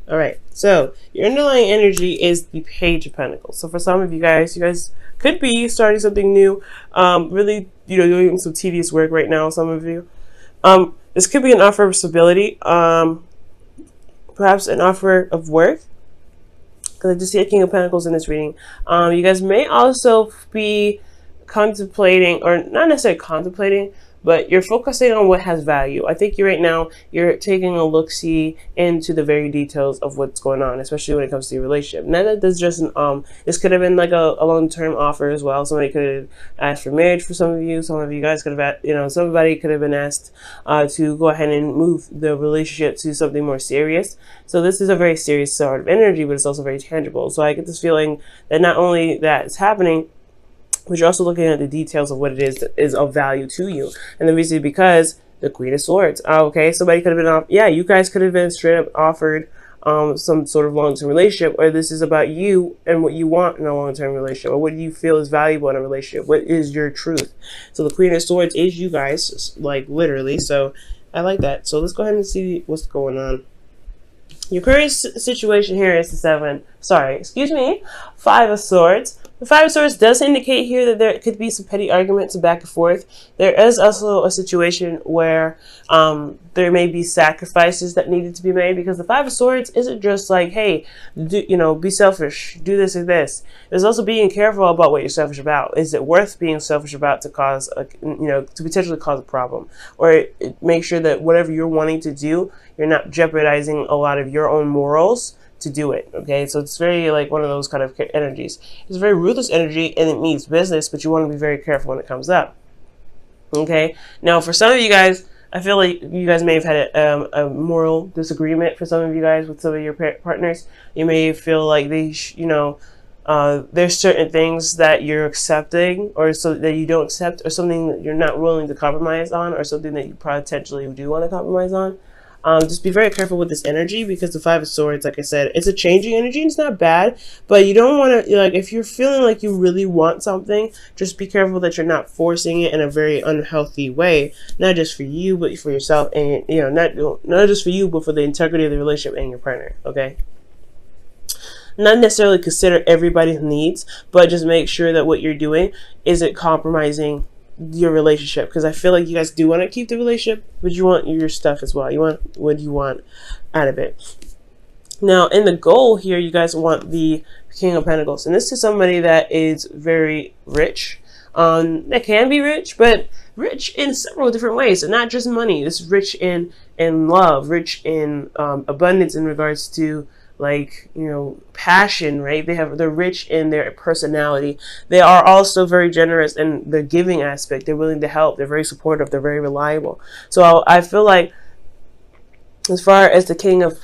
All right, so your underlying energy is the Page of Pentacles. So for some of you guys could be starting something new, really, doing some tedious work right now. Some of you, this could be an offer of stability, perhaps an offer of work. Because I just see a King of Pentacles in this reading. You guys may also be contemplating, or not necessarily contemplating, but you're focusing on what has value. I think right now you're taking a look-see into the very details of what's going on, especially when it comes to your relationship. Now that this just this could have been like a long-term offer as well. Somebody could have asked for marriage for some of you. Some of you guys could have, somebody could have been asked to go ahead and move the relationship to something more serious. So this is a very serious sort of energy, but it's also very tangible. So I get this feeling that not only that it's happening, but you're also looking at the details of what it is that is of value to you. And the reason because the Queen of Swords. Okay, somebody could have been you guys could have been straight up offered some sort of long-term relationship, or this is about you and what you want in a long-term relationship, or what you feel is valuable in a relationship. What is your truth? So the Queen of Swords is you guys, like literally. So I like that. So let's go ahead and see what's going on. Your current situation here is the Five of Swords. The Five of Swords does indicate here that there could be some petty arguments back and forth. There is also a situation where there may be sacrifices that needed to be made, because the Five of Swords isn't just like, hey, be selfish, do this or this. There's also being careful about what you're selfish about. Is it worth being selfish about to cause to potentially cause a problem, or make sure that whatever you're wanting to do, you're not jeopardizing a lot of your own morals to do it. Okay, so it's very like one of those kind of energies. It's a very ruthless energy, and it means business, but you want to be very careful when it comes up. Okay, now for some of you guys, I feel like you guys may have had a moral disagreement for some of you guys with some of your partners. You may feel like they there's certain things that you're accepting, or so that you don't accept, or something that you're not willing to compromise on, or something that you potentially do want to compromise on. Just be very careful with this energy, because the Five of Swords, like I said, it's a changing energy. It's not bad, but you don't want to, if you're feeling like you really want something, just be careful that you're not forcing it in a very unhealthy way, not just for you, but for yourself, and not just for you, but for the integrity of the relationship and your partner. Okay. Not necessarily consider everybody's needs, but just make sure that what you're doing isn't compromising your relationship, because I feel like you guys do want to keep the relationship, but you want your stuff as well. You want what you want out of it. Now, in the goal here, you guys want the King of Pentacles, and this is somebody that is very rich. That can be rich, but rich in several different ways, and not just money. This is rich in love, rich in abundance in regards to passion, right? They're rich in their personality. They are also very generous in the giving aspect. They're willing to help. They're very supportive. They're very reliable. So I feel like, as far as the King of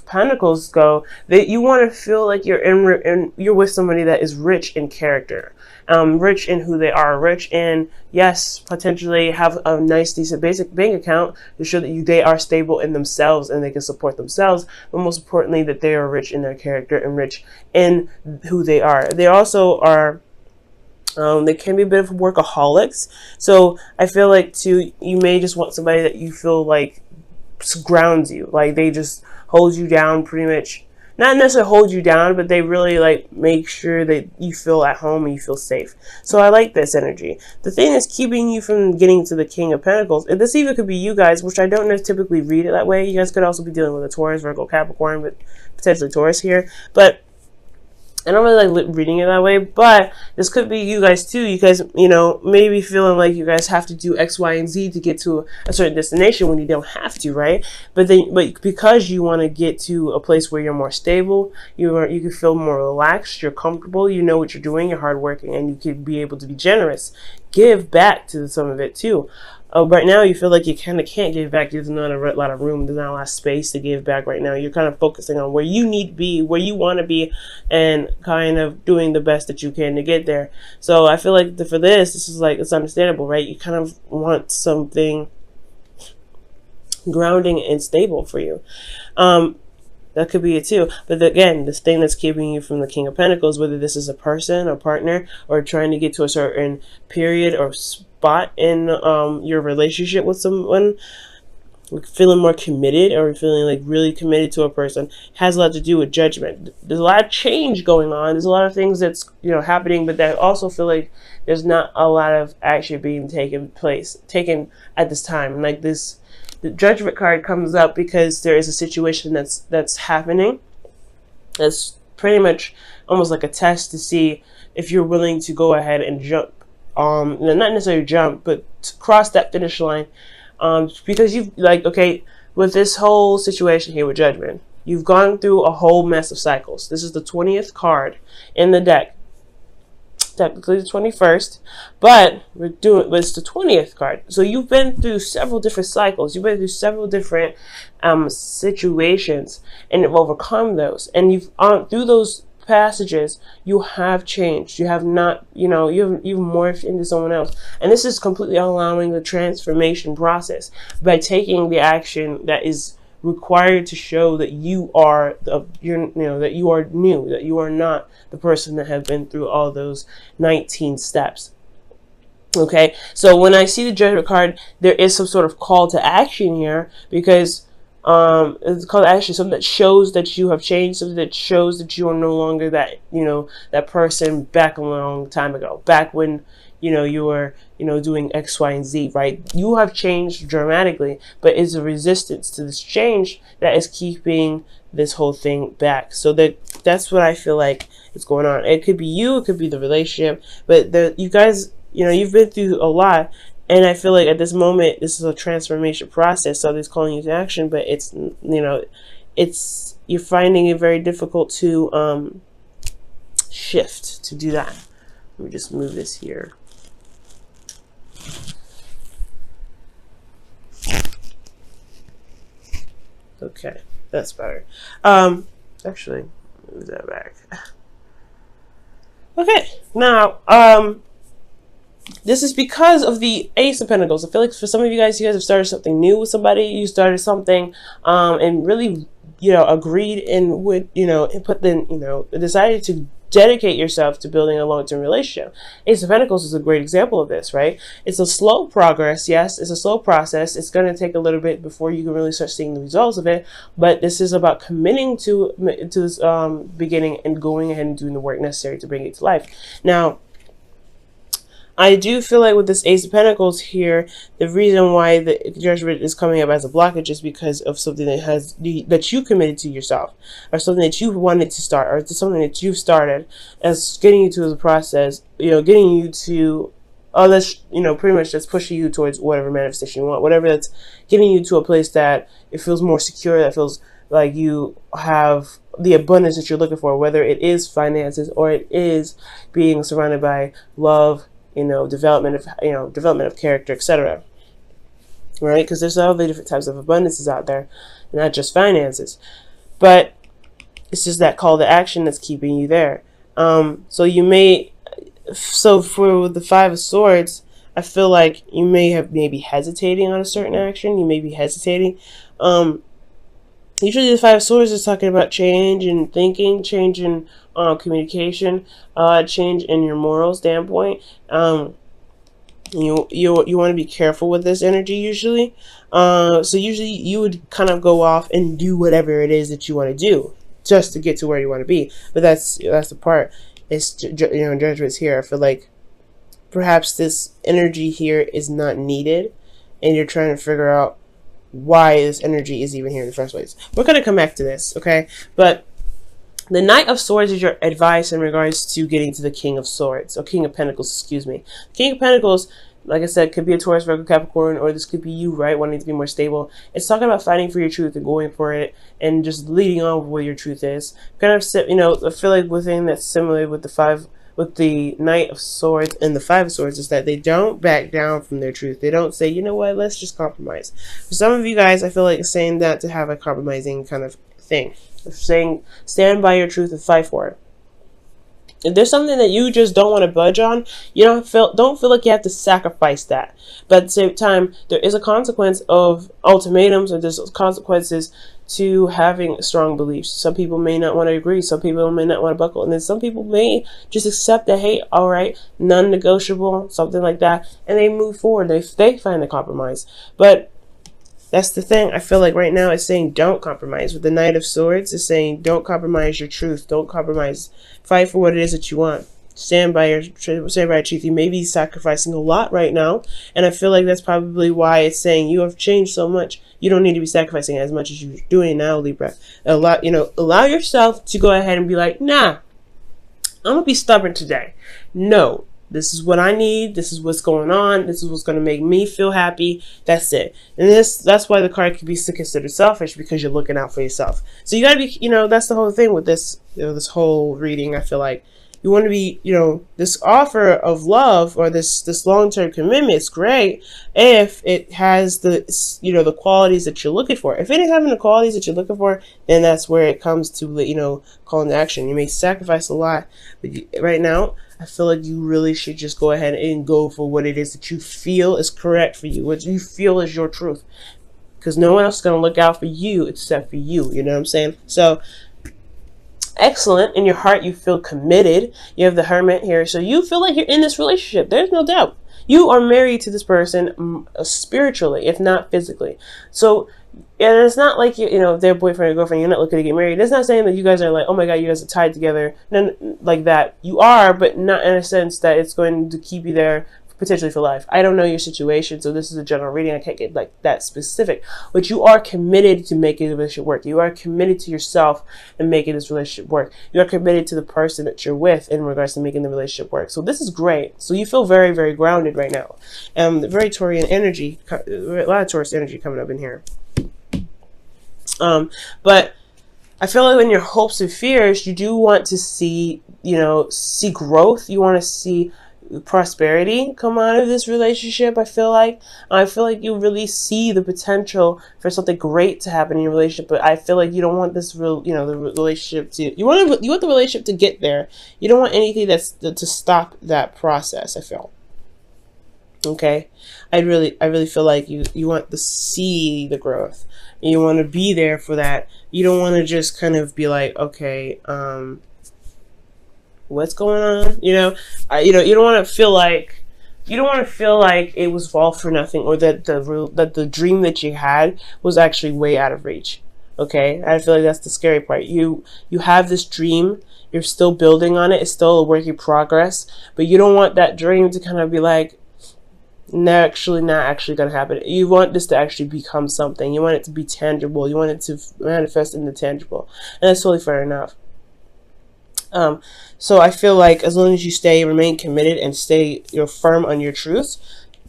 Pentacles go, that you want to feel like you're with somebody that is rich in character, rich in who they are, rich in, yes, potentially have a nice, decent, basic bank account to show that they are stable in themselves and they can support themselves, but most importantly, that they are rich in their character and rich in who they are. They also are, they can be a bit of workaholics. So I feel like too, you may just want somebody that you feel like grounds you, like they just hold you down pretty much. Not necessarily hold you down, but they really make sure that you feel at home and you feel safe. So I like this energy. The thing that's keeping you from getting to the King of Pentacles, and this even could be you guys, which I don't typically read it that way. You guys could also be dealing with a Taurus, Virgo, Capricorn, but potentially Taurus here. But I don't really like reading it that way, but this could be you guys too. You guys, maybe feeling like you guys have to do X, Y, and Z to get to a certain destination when you don't have to, right? But because you want to get to a place where you're more stable, you can feel more relaxed, you're comfortable, you know what you're doing, you're hardworking, and you can be able to be generous, give back to some of it too. Right now, you feel like you kind of can't give back. There's not a lot of room. There's not a lot of space to give back right now. You're kind of focusing on where you need to be, where you want to be, and kind of doing the best that you can to get there. So I feel like for this is it's understandable, right? You kind of want something grounding and stable for you. That could be it too. But again, this thing that's keeping you from the King of Pentacles, whether this is a person, a partner, or trying to get to a certain period or spot in your relationship with someone, we're feeling more committed, or we're feeling like really committed to a person, has a lot to do with judgment. There's a lot of change going on. There's a lot of things that's, you know, happening, but that also feel like there's not a lot of action being taken at this time. And like this, the judgment card comes up because there is a situation that's happening. That's pretty much almost like a test to see if you're willing to go ahead and jump. Not necessarily jump, but to cross that finish line. Because you've, like, okay, with this whole situation here with judgment, you've gone through a whole mess of cycles. This is the 20th card in the deck. Technically the 21st, but it's the 20th card. So you've been through several different cycles. You've been through several different situations, and have overcome those. And you've through those passages, you have changed. You have not, you know, you've morphed into someone else. And this is completely allowing the transformation process by taking the action that is required to show that you are that you are new, that you are not the person that have been through all those 19 steps. Okay, so when I see the judgment card, there is some sort of call to action here, because it's a call to action, something that shows that you have changed, something that shows that you are no longer that, you know, that person back a long time ago, back when, you know, you were, you know, doing X, Y, and Z, right? You have changed dramatically, but it's a resistance to this change that is keeping this whole thing back. So that's what I feel like is going on. It could be you, it could be the relationship, but you guys, you know, you've been through a lot. And I feel like at this moment, this is a transformation process. So it's calling you to action, but it's, you know, you're finding it very difficult to shift, to do that. Let me just move this here. Okay, that's better. Actually, move that back. Okay, now, this is because of the Ace of Pentacles. I feel like for some of you guys have started something new with somebody. You started something, and really, you know, agreed and would, you know, and decided to dedicate yourself to building a long-term relationship. Ace of Pentacles is a great example of this, right? It's a slow progress. Yes, it's a slow process. It's going to take a little bit before you can really start seeing the results of it. But this is about committing to this beginning and going ahead and doing the work necessary to bring it to life. Now, I do feel like with this Ace of Pentacles here, the reason why the judgment is coming up as a blockage is because of something that you committed to yourself, or something that you wanted to start, or something that you started as getting you to the process, you know, getting you to, that's, you know, pretty much that's pushing you towards whatever manifestation you want, whatever that's getting you to a place that it feels more secure, that feels like you have the abundance that you're looking for, whether it is finances or it is being surrounded by love, you know, development of character, etc. Right? Because there's all the different types of abundances out there, not just finances. But it's just that call to action that's keeping you there. So for the Five of Swords, I feel like you maybe hesitating on a certain action. You may be hesitating. Usually the Five of Swords is talking about change in thinking, change in communication, change in your moral standpoint. You want to be careful with this energy usually. So usually you would kind of go off and do whatever it is that you want to do just to get to where you want to be. But that's the part. It's, you know, judgments here. I feel like perhaps this energy here is not needed, and you're trying to figure out why this energy is even here in the first place. We're going to come back to this, okay? But the Knight of Swords is your advice in regards to getting to the King of Swords, or King of Pentacles, excuse me. King of Pentacles, like I said, could be a Taurus, Virgo, Capricorn, or this could be you, right, wanting to be more stable. It's talking about fighting for your truth and going for it and just leading on with what your truth is. Kind of, you know, I feel like within that's similar with the Knight of Swords and the Five of Swords is that they don't back down from their truth. They don't say, you know what, let's just compromise. For some of you guys, I feel like saying that to have a compromising kind of thing. Saying, stand by your truth and fight for it. If there's something that you just don't want to budge on, you don't feel like you have to sacrifice that. But at the same time, there is a consequence of ultimatums, or there's consequences to having strong beliefs. Some people may not want to agree. Some people may not want to buckle. And then some people may just accept that, hey, all right, non-negotiable, something like that. And they move forward. They find a compromise. But That's the thing. I feel like right now it's saying don't compromise. With the Knight of Swords, it's saying don't compromise your truth. Don't compromise. Fight for what it is that you want. Stand by your truth. You may be sacrificing a lot right now, and I feel like that's probably why it's saying you have changed so much. You don't need to be sacrificing as much as you're doing now, Libra. Allow yourself to go ahead and be like, nah, I'm gonna be stubborn today. No, this is what I need. This is what's going on. This is what's going to make me feel happy. That's it. And that's why the card could be considered selfish, because you're looking out for yourself. So you got to be, that's the whole thing with this, this whole reading. I feel like you want to be, this offer of love or this long-term commitment is great if it has the, the qualities that you're looking for. If it ain't having the qualities that you're looking for, then that's where it comes to, calling to action. You may sacrifice a lot, but right now, I feel like you really should just go ahead and go for what it is that you feel is correct for you, what you feel is your truth. Because no one else is going to look out for you except for you. You know what I'm saying? So, excellent. In your heart, you feel committed. You have the Hermit here. So you feel like you're in this relationship. There's no doubt. You are married to this person spiritually, if not physically. So, and it's not like their boyfriend or girlfriend. You're not looking to get married. It's not saying that you guys are like, oh my god, you guys are tied together. None like that. You are, but not in a sense that it's going to keep you there potentially for life. I don't know your situation, so this is a general reading. I can't get like that specific. But you are committed to making the relationship work. You are committed to yourself and making this relationship work. You are committed to the person that you're with in regards to making the relationship work. So this is great. So you feel very, very grounded right now. Very Taurian energy, a lot of Taurus energy coming up in here. But I feel like in your hopes and fears, you do want to see, see growth. You want to see prosperity come out of this relationship. I feel like you really see the potential for something great to happen in your relationship, but I feel like you don't want this the relationship to, you want the relationship to get there. You don't want anything to stop that process, I feel. Okay, I really feel like you want to see the growth. You want to be there for that. You don't want to just kind of be like, okay, what's going on? You don't want to feel like it was all for nothing, or that the dream that you had was actually way out of reach. Okay, I feel like that's the scary part. You have this dream. You're still building on it. It's still a work in progress, but you don't want that dream to kind of be like, not actually gonna happen. You want this to actually become something. You want it to be tangible. You want it to manifest in the tangible, and that's totally fair enough. So I feel like as long as you remain committed and stay firm on your truth,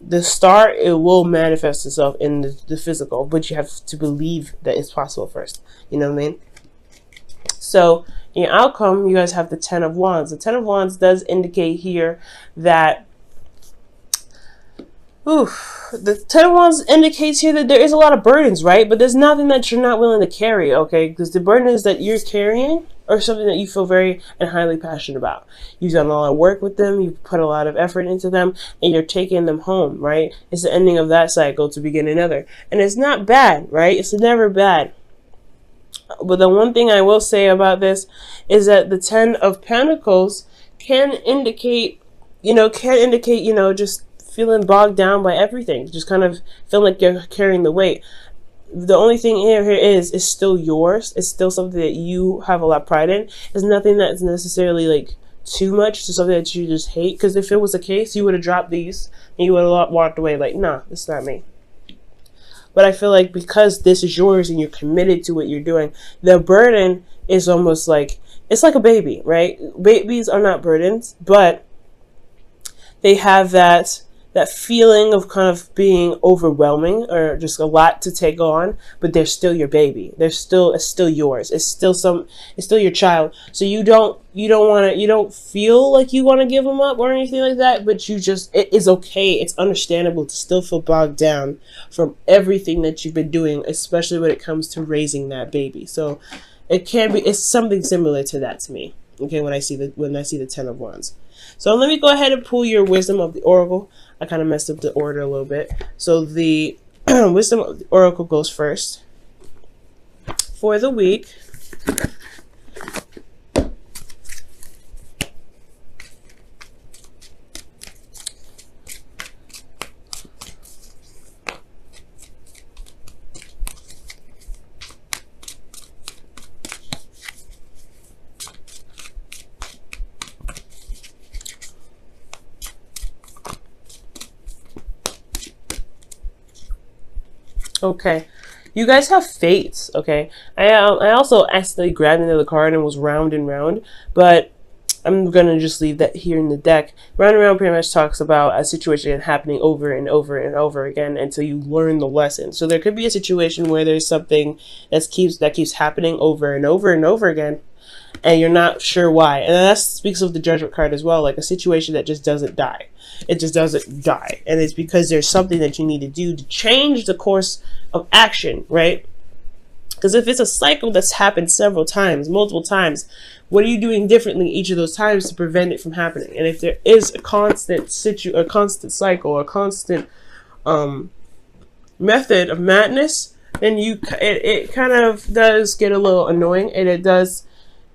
the star, it will manifest itself in the physical, but you have to believe that it's possible first. You know what I mean? So in your outcome, you guys have the Ten of Wands. The Ten of Wands does indicate here that the Ten of Wands indicates here that there is a lot of burdens, right? But there's nothing that you're not willing to carry, okay? Because the burdens that you're carrying are something that you feel very and highly passionate about. You've done a lot of work with them, you've put a lot of effort into them, and you're taking them home, right? It's the ending of that cycle to begin another. And it's not bad, right? It's never bad. But the one thing I will say about this is that the Ten of Pentacles can indicate, just feeling bogged down by everything, just kind of feeling like you're carrying the weight. The only thing here is still yours. It's still something that you have a lot of pride in. It's nothing that's necessarily like too much, to something that you just hate. Because if it was the case, you would have dropped these and you would have walked away like, nah, this is not me. But I feel like because this is yours and you're committed to what you're doing, the burden is almost like, it's like a baby, right? Babies are not burdens, but they have that feeling of kind of being overwhelming or just a lot to take on, but they're still your baby. It's still yours. It's still your child. So you don't feel like you want to give them up or anything like that, but it is okay. It's understandable to still feel bogged down from everything that you've been doing, especially when it comes to raising that baby. So it's something similar to that to me. Okay, when I see the Ten of Wands. So let me go ahead and pull your Wisdom of the Oracle. I kind of messed up the order a little bit. So the Wisdom of the Oracle goes first for the week. Okay. You guys have fates, okay? I also accidentally grabbed another card and was round and round, but I'm going to just leave that here in the deck. Round and round pretty much talks about a situation happening over and over and over again until you learn the lesson. So there could be a situation where there's something that keeps happening over and over and over again, and you're not sure why. And that speaks of the Judgment card as well, like a situation that just doesn't die. It just doesn't die. And it's because there's something that you need to do to change the course of action, right? Because if it's a cycle that's happened several times, multiple times, what are you doing differently each of those times to prevent it from happening? And if there is a constant cycle, a constant method of madness, then it kind of does get a little annoying, and it does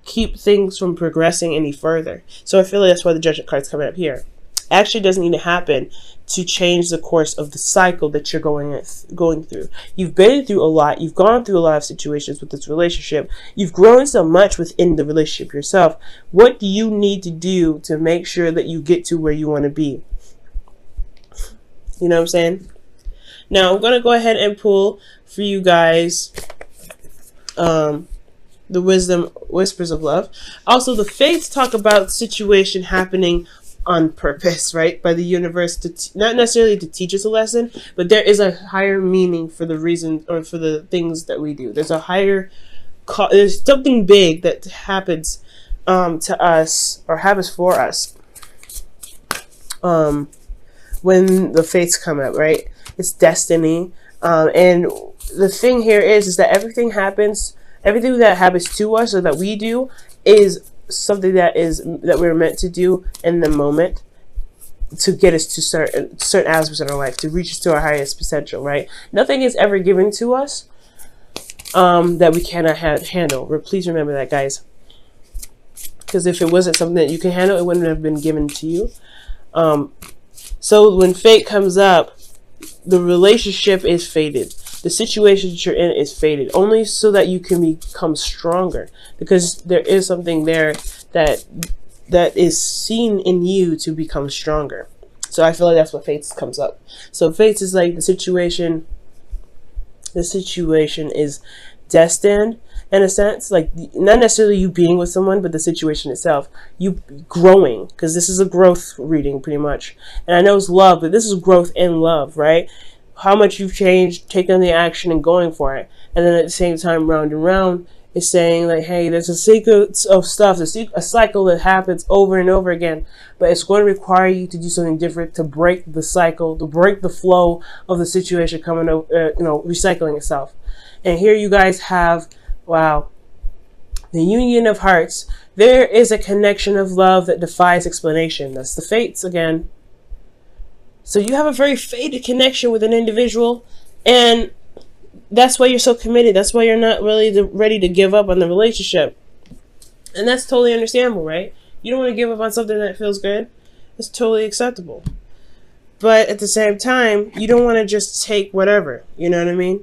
keep things from progressing any further. So I feel like that's why the Judgment card's coming up here. Actually doesn't need to happen to change the course of the cycle that you're going through. You've been through a lot. You've gone through a lot of situations with this relationship. You've grown so much within the relationship yourself. What do you need to do to make sure that you get to where you want to be? You know what I'm saying? Now I'm going to go ahead and pull for you guys the Wisdom Whispers of Love. Also, the Fates talk about situation happening on purpose, right, by the universe, to not necessarily to teach us a lesson, but there is a higher meaning for the reason or for the things that we do. There's a higher there's something big that happens to us, or happens for us when the fates come up, right? It's destiny. And the thing here is that everything that happens to us or that we do is something that we're meant to do in the moment to get us to certain aspects in our life, to reach us to our highest potential, right? Nothing is ever given to us that we cannot handle. Please remember that, guys, because if it wasn't something that you can handle, it wouldn't have been given to you. So when fate comes up, the relationship is fated. The situation that you're in is fated, only so that you can become stronger, because there is something there that is seen in you to become stronger. So I feel like that's what fates comes up. So fates is like the situation is destined in a sense, like not necessarily you being with someone, but the situation itself, you growing, because this is a growth reading pretty much. And I know it's love, but this is growth in love, right? How much you've changed, taking the action and going for it. And then at the same time, round and round is saying like, hey, there's a sequence of stuff, a cycle that happens over and over again, but it's going to require you to do something different to break the cycle, to break the flow of the situation coming over, recycling itself. And here you guys have, wow, the union of hearts. There is a connection of love that defies explanation. That's the fates again. So you have a very fated connection with an individual, and that's why you're so committed. That's why you're not really ready to give up on the relationship. And that's totally understandable, right? You don't want to give up on something that feels good. It's totally acceptable. But at the same time, you don't want to just take whatever. You know what I mean?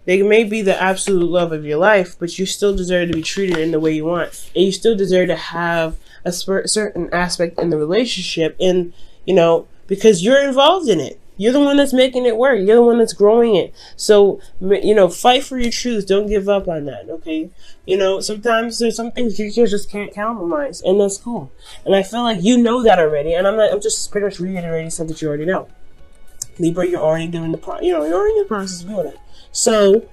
They may be the absolute love of your life, but you still deserve to be treated in the way you want. And you still deserve to have a certain aspect in the relationship, and, because you're involved in it. You're the one that's making it work. You're the one that's growing it. So, fight for your truth. Don't give up on that, okay? Sometimes there's some things you just can't compromise, and that's cool. And I feel like you know that already, and I'm just pretty much reiterating something that you already know. Libra, you're already doing you're already in the process of doing it. So,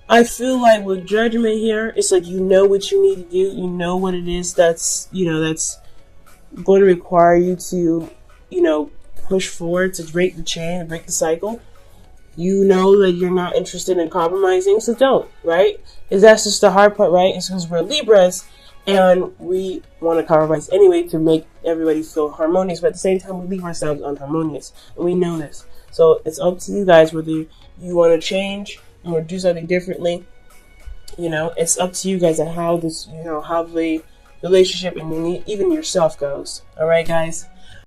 I feel like with Judgment here, it's like you know what you need to do. You know what it is that's going to require you to, push forward, to break the chain and break the cycle. You know that you're not interested in compromising, so don't, right? Because that's just the hard part, right? It's because we're Libras, and we want to compromise anyway to make everybody feel harmonious, but at the same time, we leave ourselves unharmonious, and we know this. So it's up to you guys whether you want to change or do something differently. It's up to you guys on how this, how the relationship and even yourself goes. All right, guys.